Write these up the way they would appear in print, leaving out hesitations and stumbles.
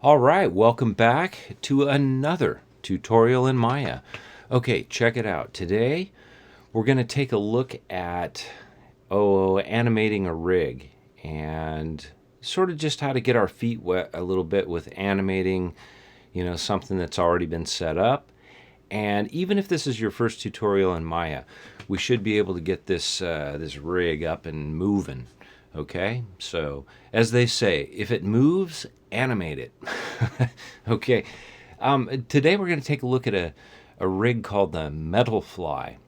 All right, welcome back to another tutorial in Maya. Okay, check it out. Today we're going to take a look at animating a rig and sort of just how to get our feet wet a little bit with animating, something that's already been set up. And even if this is your first tutorial in Maya, we should be able to get this rig up and moving. Okay, so as they say, if it moves, animate it. Okay, today we're going to take a look at a rig called the Metal Fly.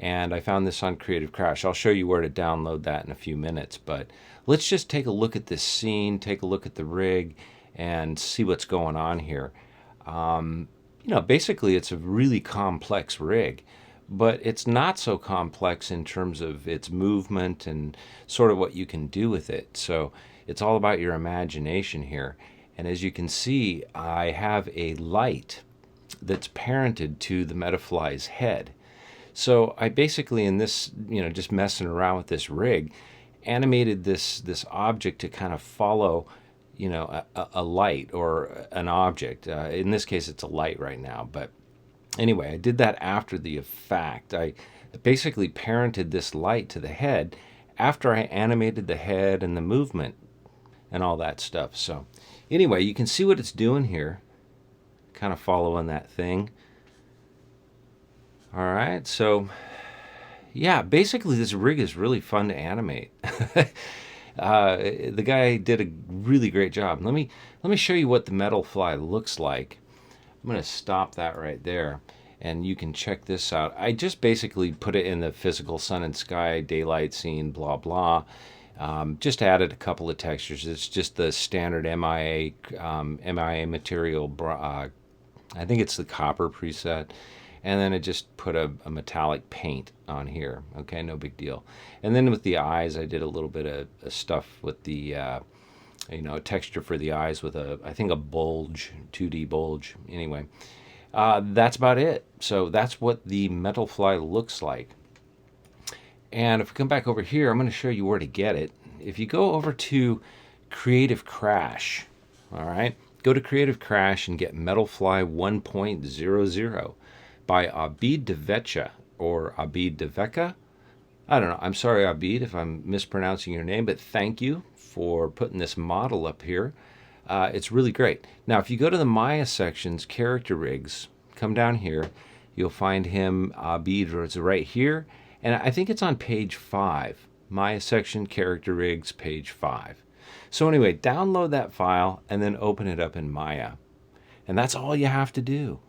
And I found this on Creative Crash. I'll show you where to download that in a few minutes. But let's just take a look at this scene, take a look at the rig, and see what's going on here. Basically it's a really complex rig, but it's not so complex in terms of its movement and sort of what you can do with it. So it's all about your imagination here. And as you can see, I have a light that's parented to the Metafly's head. So I basically, in this, just messing around with this rig, animated this object to kind of follow a light or an object. In this case, it's a light right now. But anyway, I did that after the fact. I basically parented this light to the head after I animated the head and the movement and all that stuff. So anyway, you can see what it's doing here, kind of following that thing. All right, so yeah, basically this rig is really fun to animate. The guy did a really great job. Let me show you what the Metal Fly looks like. I'm going to stop that right there, and you can check this out. I just basically put it in the physical sun and sky, daylight scene, blah, blah. Just added a couple of textures. It's just the standard MIA material. I think it's the copper preset. And then I just put a metallic paint on here. Okay, no big deal. And then with the eyes, I did a little bit of stuff with the, texture for the eyes with I think a bulge, 2D bulge. Anyway, that's about it. So that's what the Metal Fly looks like. And if we come back over here, I'm going to show you where to get it. If you go over to Creative Crash, all right, go to Creative Crash and get Metal Fly 1.00. by Abid Devecha or Abid Deveka. I don't know. I'm sorry, Abid, if I'm mispronouncing your name, but thank you for putting this model up here. It's really great. Now, if you go to the Maya sections, character rigs, come down here, you'll find him, Abid, it's right here, and I think it's on page 5. Maya section, character rigs, page 5. So anyway, download that file and then open it up in Maya. And that's all you have to do.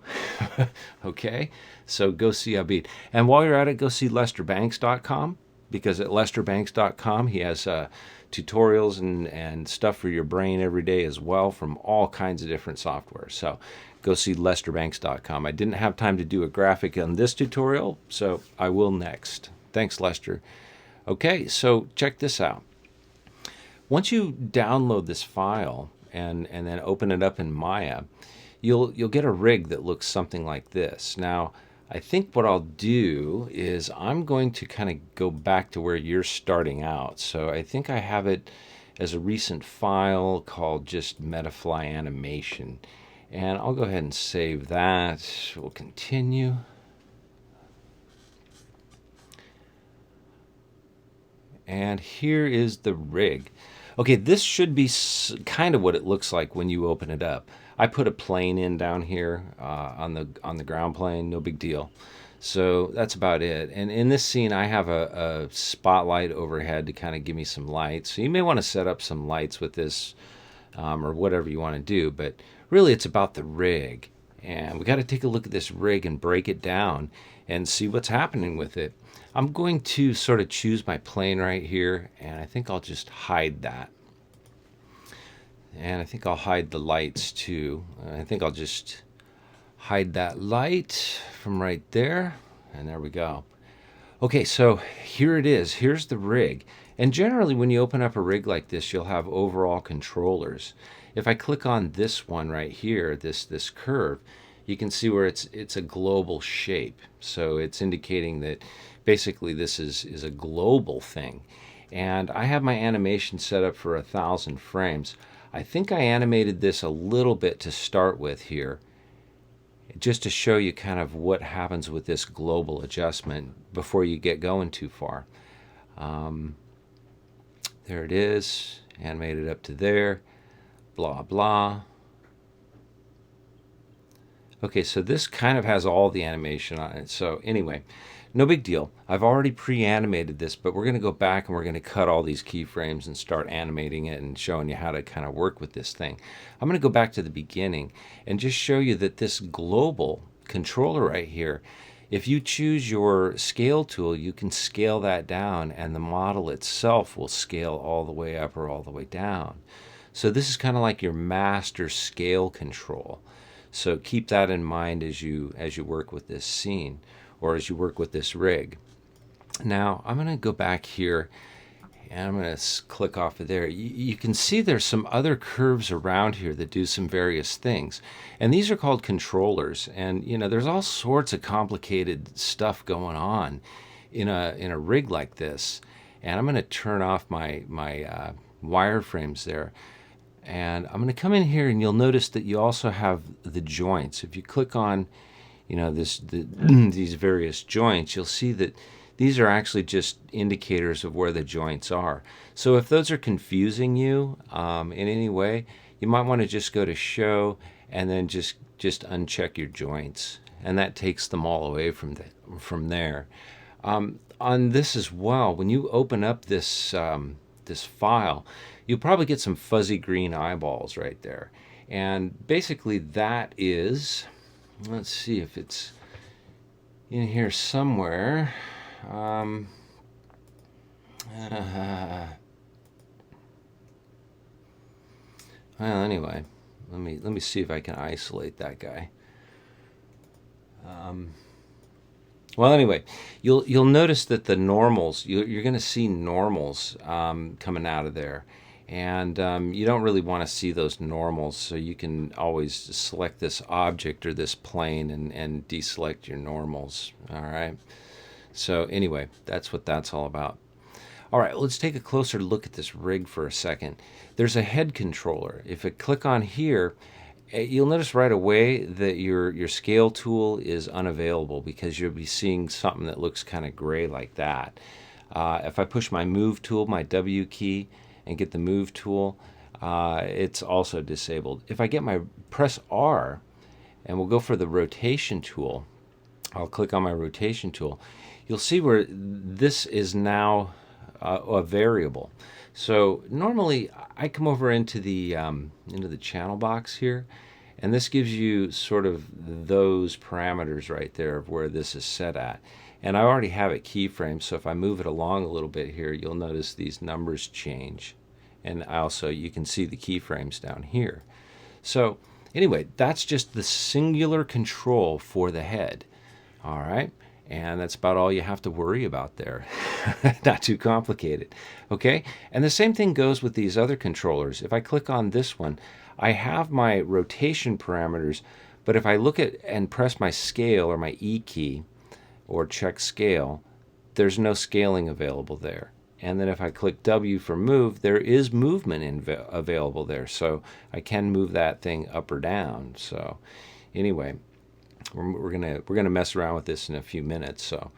Okay? So go see Abid. And while you're at it, go see lesterbanks.com, because at lesterbanks.com he has tutorials and stuff for your brain every day as well from all kinds of different software. So go see lesterbanks.com. I didn't have time to do a graphic on this tutorial, so I will next. Thanks, Lester. Okay, so check this out. Once you download this file and then open it up in Maya, you'll get a rig that looks something like this. Now, I think what I'll do is I'm going to kind of go back to where you're starting out. So I think I have it as a recent file called just Metafly Animation. And I'll go ahead and save that. We'll continue. And here is the rig. Okay, this should be kind of what it looks like when you open it up. I put a plane in down here on the ground plane, no big deal. So that's about it. And in this scene, I have a spotlight overhead to kind of give me some light. So you may want to set up some lights with this or whatever you want to do. But really, it's about the rig. And we got to take a look at this rig and break it down and see what's happening with it. I'm going to sort of choose my plane right here, and I think I'll just hide that. And I think I'll hide the lights too. I think I'll just hide that light from right there. And there we go. Okay, so here it is. Here's the rig. And generally when you open up a rig like this, you'll have overall controllers. If I click on this one right here, this curve, you can see where it's a global shape. So it's indicating that basically this is a global thing. And I have my animation set up for 1,000 frames. I think I animated this a little bit to start with here, just to show you kind of what happens with this global adjustment before you get going too far. There it is, animated up to there, blah, blah. Okay, so this kind of has all the animation on it. So anyway, no big deal. I've already pre-animated this, but we're going to go back and we're going to cut all these keyframes and start animating it and showing you how to kind of work with this thing. I'm going to go back to the beginning and just show you that this global controller right here, if you choose your scale tool, you can scale that down and the model itself will scale all the way up or all the way down. So this is kind of like your master scale control. So keep that in mind as you work with this scene or as you work with this rig. Now I'm going to go back here and I'm going to click off of there. You can see there's some other curves around here that do some various things. And these are called controllers. And you know, there's all sorts of complicated stuff going on in a rig like this. And I'm going to turn off my wireframes there. And I'm going to come in here and you'll notice that you also have the joints. If you click on, you know, these various joints, you'll see that these are actually just indicators of where the joints are. So if those are confusing you in any way, you might want to just go to show and then just uncheck your joints. And that takes them all away from there. On this as well, when you open up this file, you'll probably get some fuzzy green eyeballs right there. And basically that is, let's see if it's in here somewhere. Well, anyway, let me see if I can isolate that guy. Well, anyway, you'll notice that the normals, you're going to see normals coming out of there. And you don't really want to see those normals, so you can always select this object or this plane and deselect your normals. All right. So anyway, that's what that's all about. All right, let's take a closer look at this rig for a second. There's a head controller. If I click on here, you'll notice right away that your scale tool is unavailable because you'll be seeing something that looks kind of gray like that. If I push my move tool, my W key, and get the move tool, it's also disabled. If I press R and we'll go for the rotation tool, I'll click on my rotation tool, you'll see where this is now a variable. So normally I come over into the channel box here, and this gives you sort of those parameters right there of where this is set at. And I already have it keyframed, so if I move it along a little bit here, you'll notice these numbers change. And also you can see the keyframes down here. So anyway, that's just the singular control for the head. All right, and that's about all you have to worry about there. Not too complicated. Okay, and the same thing goes with these other controllers. If I click on this one, I have my rotation parameters, but if I look at and press my scale or my E key or check scale, there's no scaling available there. And then if I click W for move, there is movement available there. So I can move that thing up or down. So anyway, we're gonna mess around with this in a few minutes, so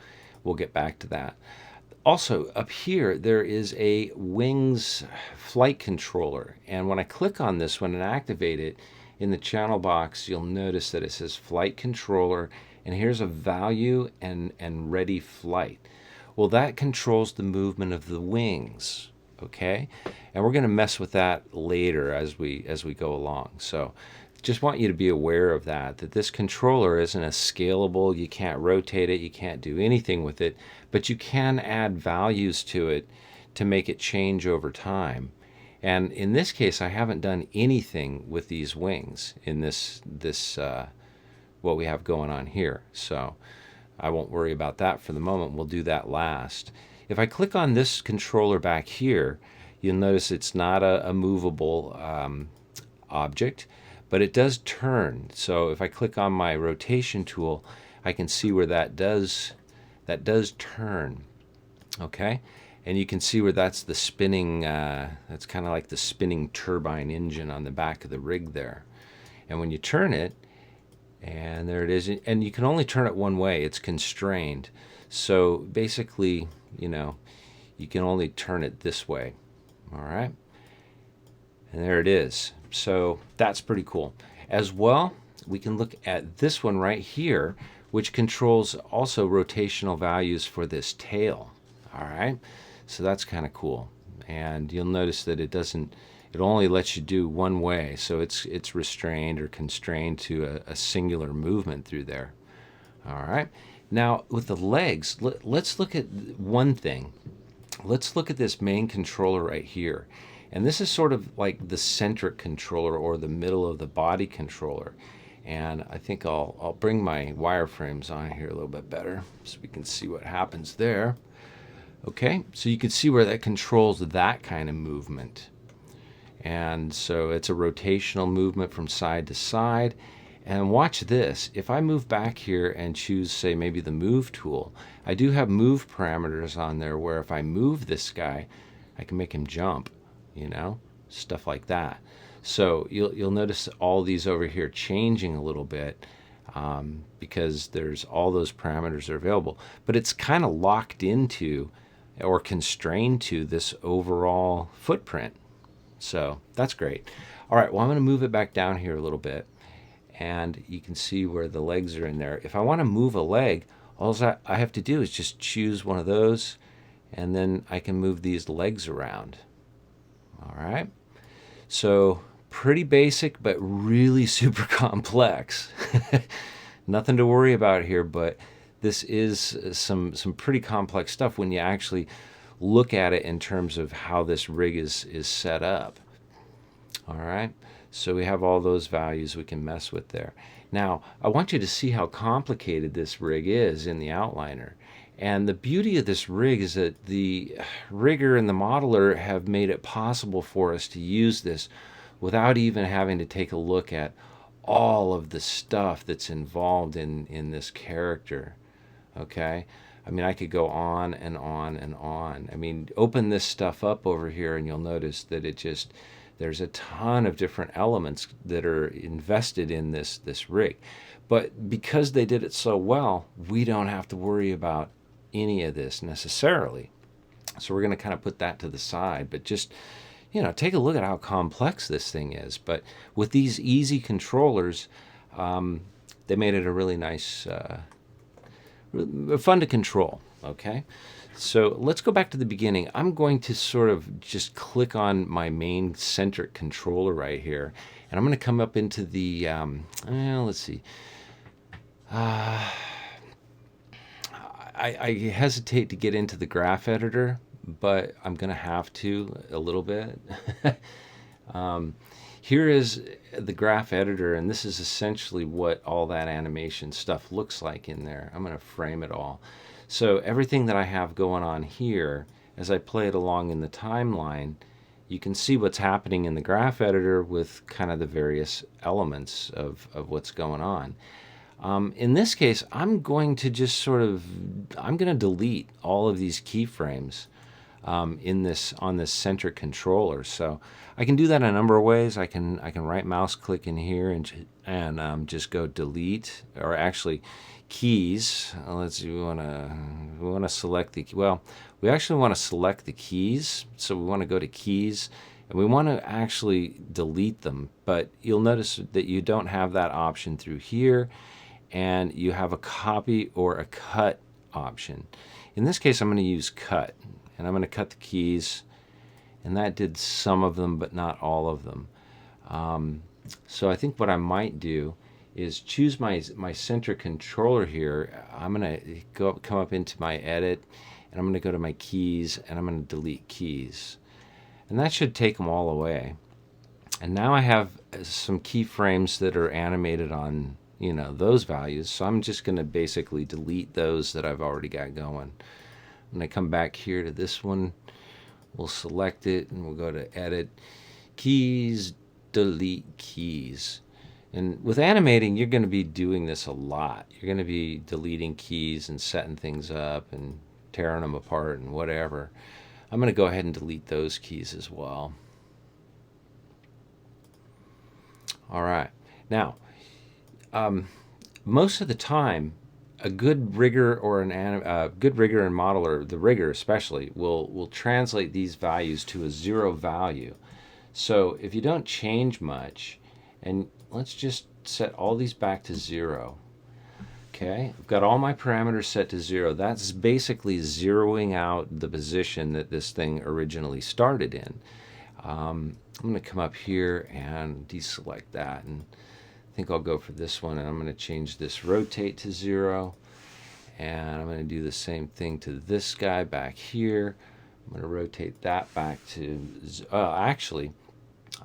we'll get back to that. Also up here there is a wings flight controller, and when I click on this one and activate it in the channel box, you'll notice that it says flight controller, and here's a value and ready flight. Well, that controls the movement of the wings, okay? And we're going to mess with that later as we go along. So just want you to be aware of that this controller isn't a scalable, you can't rotate it, you can't do anything with it, but you can add values to it to make it change over time. And in this case, I haven't done anything with these wings in this what we have going on here. So I won't worry about that for the moment. We'll do that last. If I click on this controller back here, you'll notice it's not a movable object, but it does turn. So if I click on my rotation tool, I can see where that does turn. Okay, And you can see where that's the spinning, that's kind of like the spinning turbine engine on the back of the rig there. And when you turn it, and there it is, and you can only turn it one way, it's constrained. So basically, you know, you can only turn it this way. All right. And there it is. So that's pretty cool. As well, we can look at this one right here, which controls also rotational values for this tail. All right. So that's kind of cool. And you'll notice that it only lets you do one way. So it's restrained or constrained to a singular movement through there. All right. Now with the legs, let's look at one thing. Let's look at this main controller right here. And this is sort of like the centric controller or the middle of the body controller. And I think I'll bring my wireframes on here a little bit better so we can see what happens there. Okay, so you can see where that controls that kind of movement. And so it's a rotational movement from side to side. And watch this. If I move back here and choose, say, maybe the move tool, I do have move parameters on there where if I move this guy, I can make him jump, you know, stuff like that. So you'll notice all these over here changing a little bit because there's all those parameters are available. But it's kind of locked into or constrained to this overall footprint. So that's great. All right, well, I'm going to move it back down here a little bit. And you can see where the legs are in there. If I want to move a leg, all I have to do is just choose one of those, and then I can move these legs around. All right. So pretty basic, but really super complex. Nothing to worry about here, but this is some pretty complex stuff when you actually look at it in terms of how this rig is set up. All right. So we have all those values we can mess with there. Now, I want you to see how complicated this rig is in the outliner. And the beauty of this rig is that the rigger and the modeler have made it possible for us to use this without even having to take a look at all of the stuff that's involved in this character. Okay? I mean, I could go on and on and on. I mean, open this stuff up over here and you'll notice that there's a ton of different elements that are invested in this rig. But because they did it so well, we don't have to worry about any of this necessarily. So we're going to kind of put that to the side. But just, you know, take a look at how complex this thing is. But with these easy controllers, they made it a really nice, fun to control. Okay. So let's go back to the beginning. I'm going to sort of just click on my main centric controller right here. And I'm going to come up into the, let's see. I hesitate to get into the graph editor, but I'm going to have to a little bit. Here is the graph editor, and this is essentially what all that animation stuff looks like in there. I'm going to frame it all. So everything that I have going on here, as I play it along in the timeline, you can see what's happening in the graph editor with kind of the various elements of what's going on. In this case, I'm going to just I'm going to delete all of these keyframes on this centric controller. So I can do that in a number of ways. I can right mouse click in here and just go delete, or actually keys. Let's see, we want to select we actually want to select the keys. So we want to go to keys and we want to actually delete them, but you'll notice that you don't have that option through here, and you have a copy or a cut option. In this case, I'm going to use cut, and I'm going to cut the keys, and that did some of them but not all of them. So I think what I might do is choose my center controller here. I'm going to come up into my edit, and I'm going to go to my keys, and I'm going to delete keys. And that should take them all away. And now I have some keyframes that are animated on, you know, those values. So I'm just going to basically delete those that I've already got going. When I come back here to this one, we'll select it, and we'll go to edit, keys, delete keys. And with animating, you're going to be doing this a lot. You're going to be deleting keys and setting things up and tearing them apart and whatever. I'm going to go ahead and delete those keys as well. All right. Now, most of the time, a good rigger or good rigger and modeler, the rigger especially, will translate these values to a 0 value. So if you don't change much, and let's just set all these back to 0. Okay, I've got all my parameters set to 0. That's basically zeroing out the position that this thing originally started in. I'm going to come up here and deselect that, and I think I'll go for this one, and I'm going to change this rotate to 0, and I'm going to do the same thing to this guy back here. I'm going to rotate that back to, actually,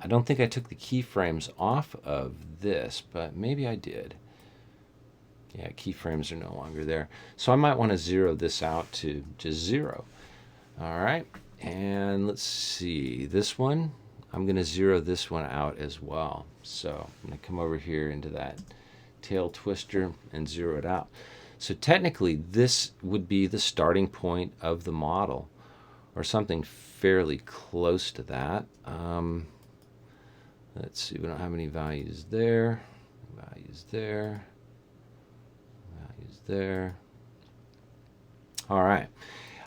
I don't think I took the keyframes off of this, but maybe I did. Yeah, keyframes are no longer there. So I might want to zero this out to just 0. All right, and let's see, this one, I'm going to zero this one out as well. So I'm going to come over here into that tail twister and zero it out. So technically, this would be the starting point of the model, or something fairly close to that. Let's see, we don't have any values there, values there, values there. All right.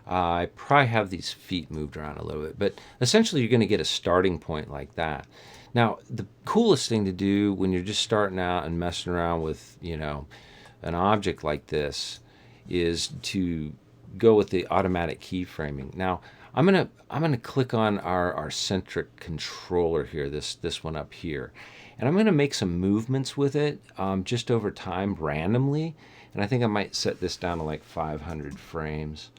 I probably have these feet moved around a little bit, but essentially you're going to get a starting point like that. Now, the coolest thing to do when you're just starting out and messing around with, an object like this is to go with the automatic keyframing. Now, I'm gonna click on our centric controller here, this one up here, and I'm going to make some movements with it just over time randomly, and I think I might set this down to like 500 frames.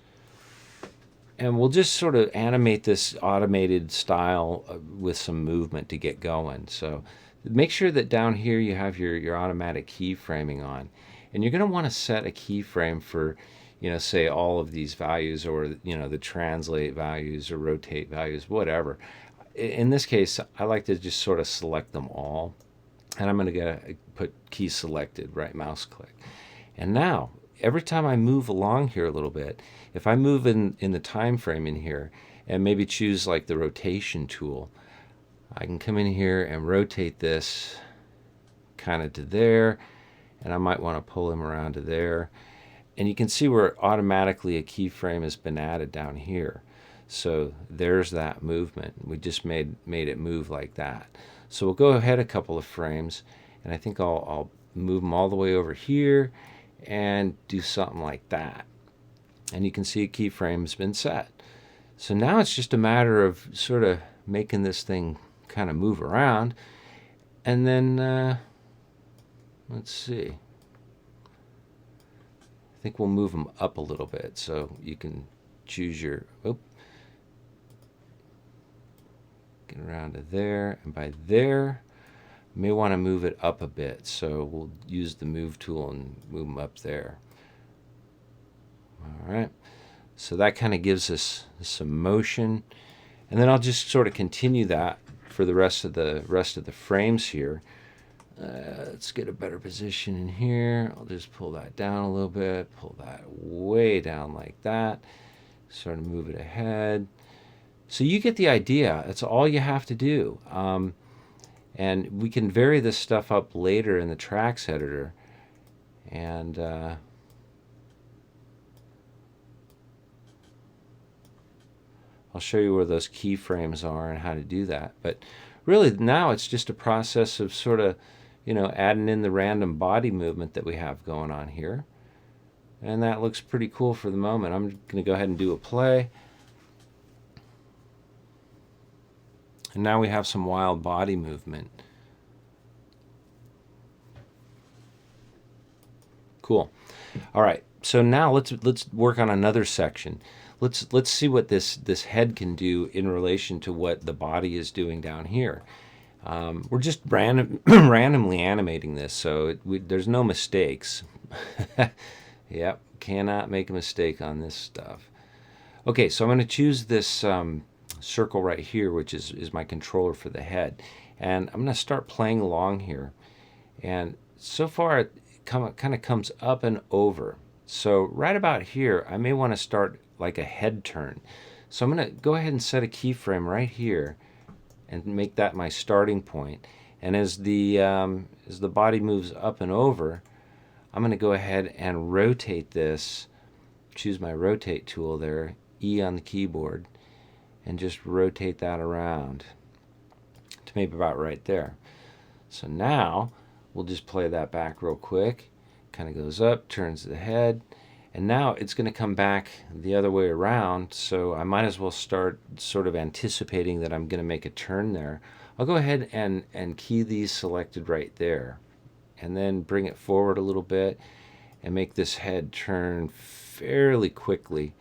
And we'll just sort of animate this automated style with some movement to get going. So make sure that down here you have your automatic keyframing on. And you're going to want to set a keyframe for, say all of these values, or, the translate values or rotate values, whatever. In this case, I like to just sort of select them all. And I'm going to put key selected, right mouse click. And now, every time I move along here a little bit, if I move in the time frame in here and maybe choose like the rotation tool, I can come in here and rotate this kind of to there, and I might want to pull him around to there. And you can see where automatically a keyframe has been added down here. So there's that movement. We just made it move like that. So we'll go ahead a couple of frames, and I think I'll move them all the way over here and do something like that. And you can see a keyframe has been set. So now it's just a matter of sort of making this thing kind of move around. And then, let's see. I think we'll move them up a little bit. So you can choose your, get around to there. And by there, you may want to move it up a bit. So we'll use the move tool and move them up there. All right, so that kind of gives us some motion, and then I'll just sort of continue that for the rest of the frames here. Let's get a better position in here. I'll just pull that down a little bit, pull that way down like that, sort of move it ahead. So you get the idea. That's all you have to do, and we can vary this stuff up later in the tracks editor, and I'll show you where those keyframes are and how to do that. But really now it's just a process of sort of, adding in the random body movement that we have going on here. And that looks pretty cool for the moment. I'm going to go ahead and do a play. And now we have some wild body movement. Cool. All right. So now let's work on another section. Let's see what this head can do in relation to what the body is doing down here. We're just randomly animating this, so there's no mistakes. Yep, cannot make a mistake on this stuff. Okay, so I'm going to choose this circle right here, which is my controller for the head, and I'm going to start playing along here. And so far it kind of comes up and over. So right about here, I may want to start like a head turn. So I'm going to go ahead and set a keyframe right here and make that my starting point. And as the body moves up and over, I'm going to go ahead and rotate this. Choose my rotate tool there, E on the keyboard, and just rotate that around to maybe about right there. So now we'll just play that back real quick. Kind of goes up, turns the head, and now it's going to come back the other way around, so I might as well start sort of anticipating that I'm going to make a turn there. I'll go ahead and key these selected right there, and then bring it forward a little bit and make this head turn fairly quickly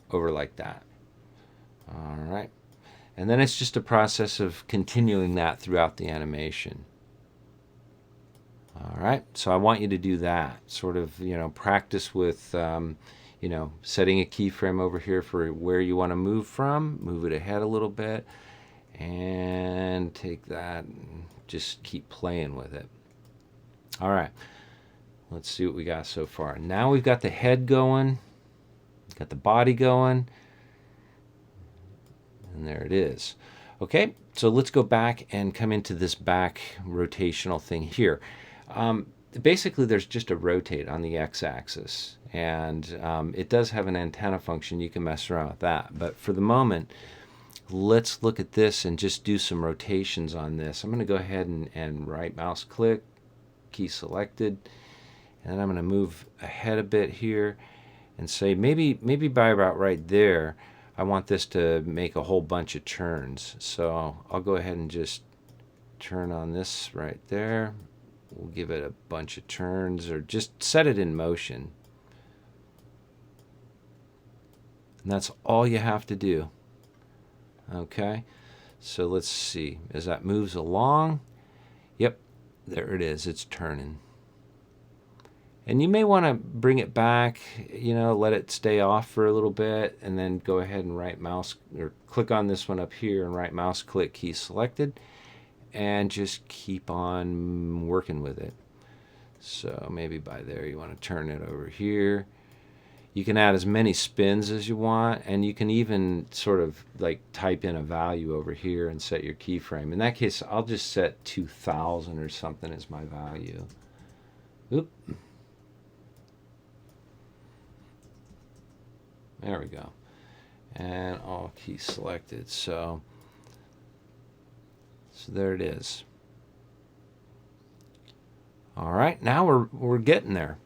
over like that. All right. And then it's just a process of continuing that throughout the animation. All right, so I want you to do that. Sort of, practice with, setting a keyframe over here for where you want to move from. Move it ahead a little bit, and take that and just keep playing with it. All right, let's see what we got so far. Now we've got the head going, got the body going, and there it is. Okay, so let's go back and come into this back rotational thing here. Basically, there's just a rotate on the x-axis, and it does have an antenna function. You can mess around with that, but for the moment, let's look at this and just do some rotations on this. I'm going to go ahead and right mouse click, key selected, and then I'm going to move ahead a bit here and say maybe by about right there, I want this to make a whole bunch of turns. So I'll go ahead and just turn on this right there. We'll give it a bunch of turns, or just set it in motion. And that's all you have to do. Okay, so let's see. As that moves along, yep, there it is. It's turning. And you may want to bring it back, let it stay off for a little bit, and then go ahead and right mouse, or click on this one up here and right mouse click, key selected, and just keep on working with it. So maybe by there you want to turn it over here. You can add as many spins as you want, and you can even sort of like type in a value over here and set your keyframe. In that case, I'll just set 2000 or something as my value. Oop. There we go. And all key selected. So there it is. All right, now we're getting there.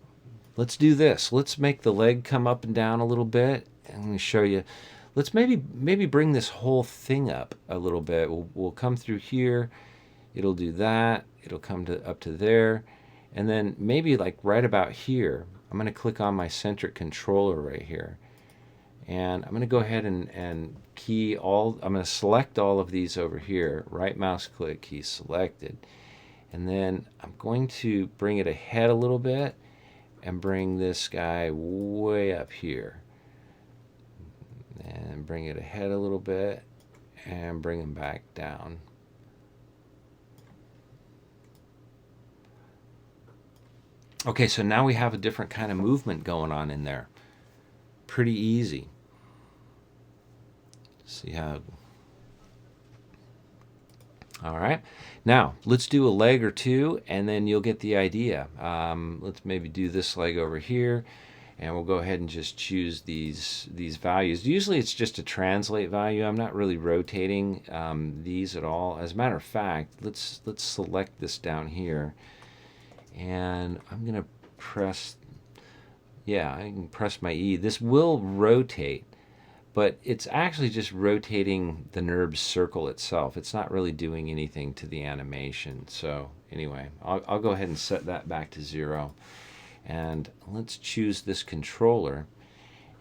Let's do this. Let's make the leg come up and down a little bit. I'm going to show you. Let's maybe bring this whole thing up a little bit. We'll come through here. It'll do that. It'll come up to there. And then maybe like right about here, I'm going to click on my centric controller right here. And I'm going to go ahead and key all, I'm going to select all of these over here, right mouse click, key selected. And then I'm going to bring it ahead a little bit and bring this guy way up here. And bring it ahead a little bit and bring him back down. Okay, so now we have a different kind of movement going on in there. Pretty easy. See how... All right, now let's do a leg or two, and then you'll get the idea. Let's maybe do this leg over here, and we'll go ahead and just choose these values. Usually it's just a translate value. I'm not really rotating these at all. As a matter of fact, let's select this down here, and I'm gonna press, yeah, I can press my E. This will rotate, but it's actually just rotating the NURBS circle itself. It's not really doing anything to the animation. So anyway, I'll go ahead and set that back to 0. And let's choose this controller.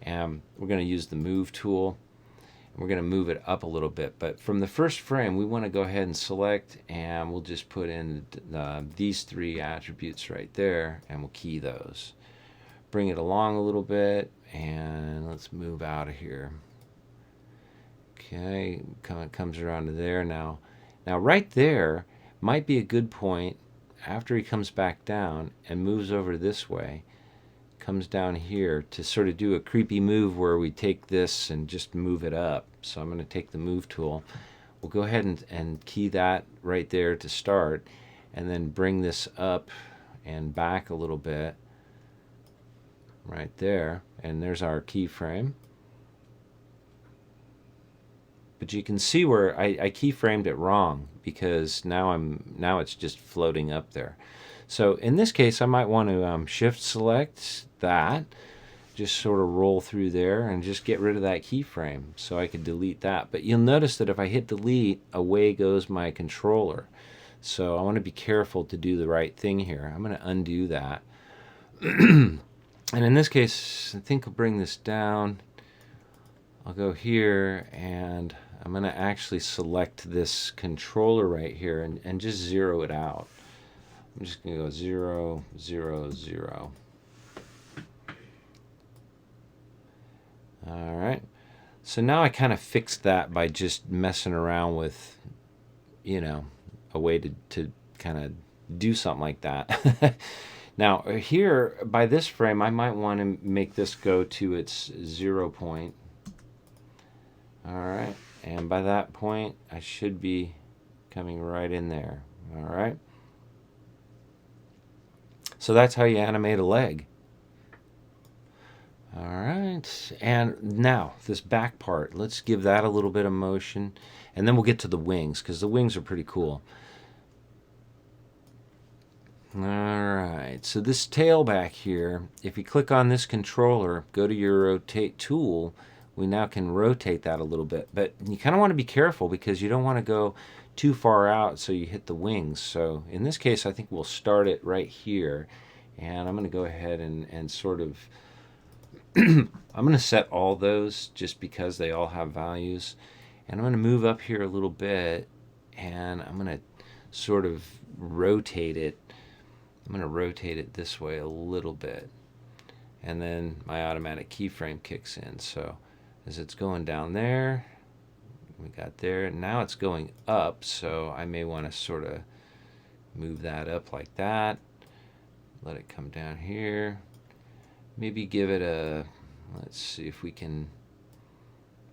And we're going to use the move tool. We're going to move it up a little bit. But from the first frame, we want to go ahead and select, and we'll just put in these 3 attributes right there, and we'll key those. Bring it along a little bit, and let's move out of here. Okay, comes around to there now. Now right there might be a good point after he comes back down and moves over this way. comes down here to sort of do a creepy move where we take this and just move it up. So I'm going to take the move tool. We'll go ahead and key that right there to start, and then bring this up and back a little bit right there, and there's our keyframe. But you can see where I keyframed it wrong, because now it's just floating up there. So in this case, I might want to shift select that, just sort of roll through there and just get rid of that keyframe so I could delete that. But you'll notice that if I hit delete, away goes my controller. So I want to be careful to do the right thing here. I'm going to undo that. And in this case, I think I'll bring this down. I'll go here, and I'm going to actually select this controller right here and just zero it out. I'm just going to go 0, 0, 0. All right. So now I kind of fixed that by just messing around with, a way to kind of do something like that. Now here, by this frame, I might want to make this go to its 0 point. All right. And by that point, I should be coming right in there. All right. So that's how you animate a leg. All right, and now this back part, let's give that a little bit of motion, and then we'll get to the wings, because the wings are pretty cool. All right, so this tail back here, if you click on this controller, go to your rotate tool, we now can rotate that a little bit. But you kind of want to be careful, because you don't want to go too far out so you hit the wings. So in this case, I think we'll start it right here, and I'm going to go ahead and sort of I'm going to set all those just because they all have values. And I'm going to move up here a little bit, and I'm going to sort of rotate it. I'm going to rotate it this way a little bit. And then my automatic keyframe kicks in. So as it's going down there, we got there. Now it's going up, so I may want to sort of move that up like that. Let it come down here. Maybe give it a, let's see if we can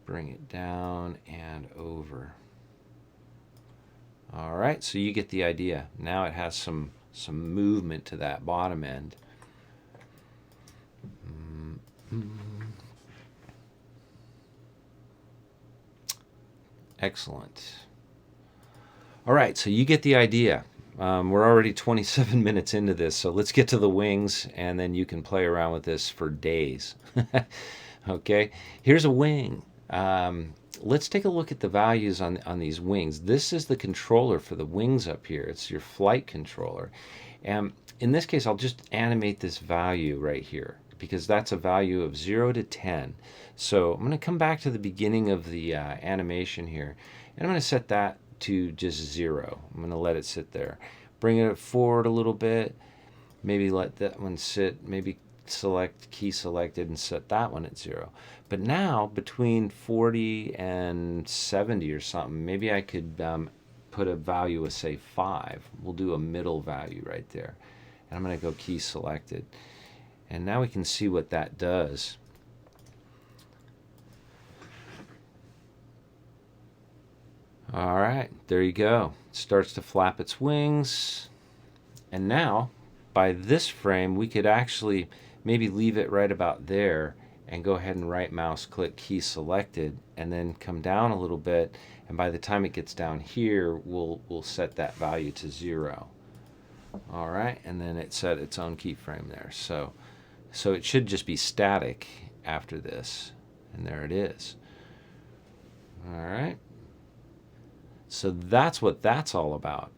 bring it down and over. All right, so you get the idea. Now it has some movement to that bottom end. Excellent. All right, so you get the idea. We're already 27 minutes into this, so let's get to the wings, and then you can play around with this for days. Okay, here's a wing. Let's take a look at the values on these wings. This is the controller for the wings up here. It's your flight controller. And in this case, I'll just animate this value right here, because that's a value of 0 to 10. So I'm going to come back to the beginning of the animation here, and I'm going to set that to just 0. I'm going to let it sit there. Bring it forward a little bit. Maybe let that one sit. Maybe select key selected and set that one at 0. But now between 40 and 70 or something, maybe I could put a value of, say, 5. We'll do a middle value right there. And I'm going to go key selected. And now we can see what that does. All right, there you go. It starts to flap its wings. And now, by this frame, we could actually maybe leave it right about there and go ahead and right mouse click key selected, and then come down a little bit, and by the time it gets down here, we'll set that value to 0. All right, and then it set its own keyframe there. So it should just be static after this, and there it is. All right. So that's what that's all about.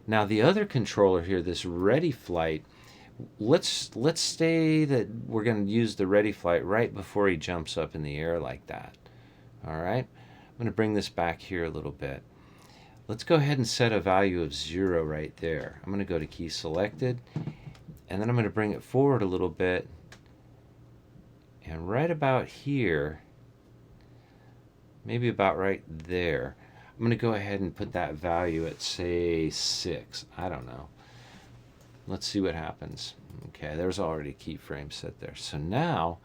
Now the other controller here, this ready flight, let's say that we're going to use the ready flight right before he jumps up in the air like that. All right, I'm going to bring this back here a little bit. Let's go ahead and set a value of 0 right there. I'm going to go to key selected, and then I'm going to bring it forward a little bit, and right about here, maybe about right there, I'm going to go ahead and put that value at, say, 6. I don't know. Let's see what happens. Okay, there's already a keyframe set there. So now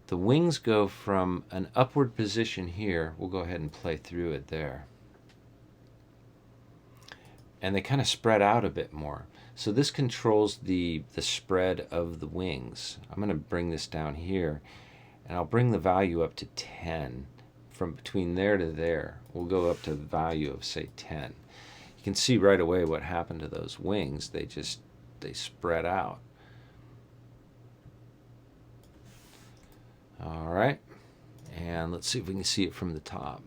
the wings go from an upward position here. We'll go ahead and play through it there. And they kind of spread out a bit more. So this controls the spread of the wings. I'm going to bring this down here, and I'll bring the value up to 10. From between there to there, we'll go up to the value of, say, 10. You can see right away what happened to those wings. They spread out. All right, and let's see if we can see it from the top.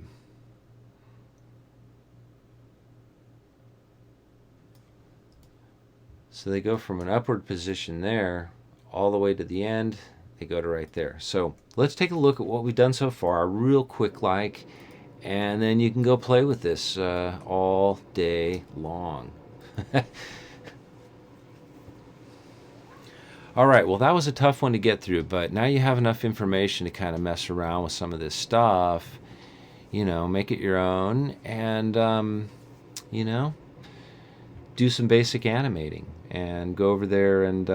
So they go from an upward position there all the way to the end. They go to right there. So let's take a look at what we've done so far, real quick like, and then you can go play with this all day long. All right, well, that was a tough one to get through, but now you have enough information to kind of mess around with some of this stuff, you know, make it your own, and, you know, do some basic animating. And go over there and,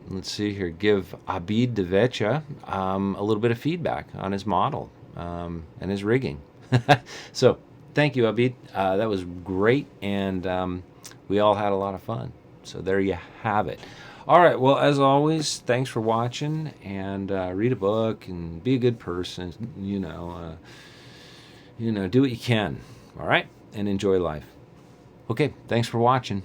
let's see here, give Abid Devecha a little bit of feedback on his model and his rigging. So, thank you, Abid. That was great, and we all had a lot of fun. So there you have it. All right, well, as always, thanks for watching, and read a book and be a good person. You know, do what you can. All right, and enjoy life. Okay, thanks for watching.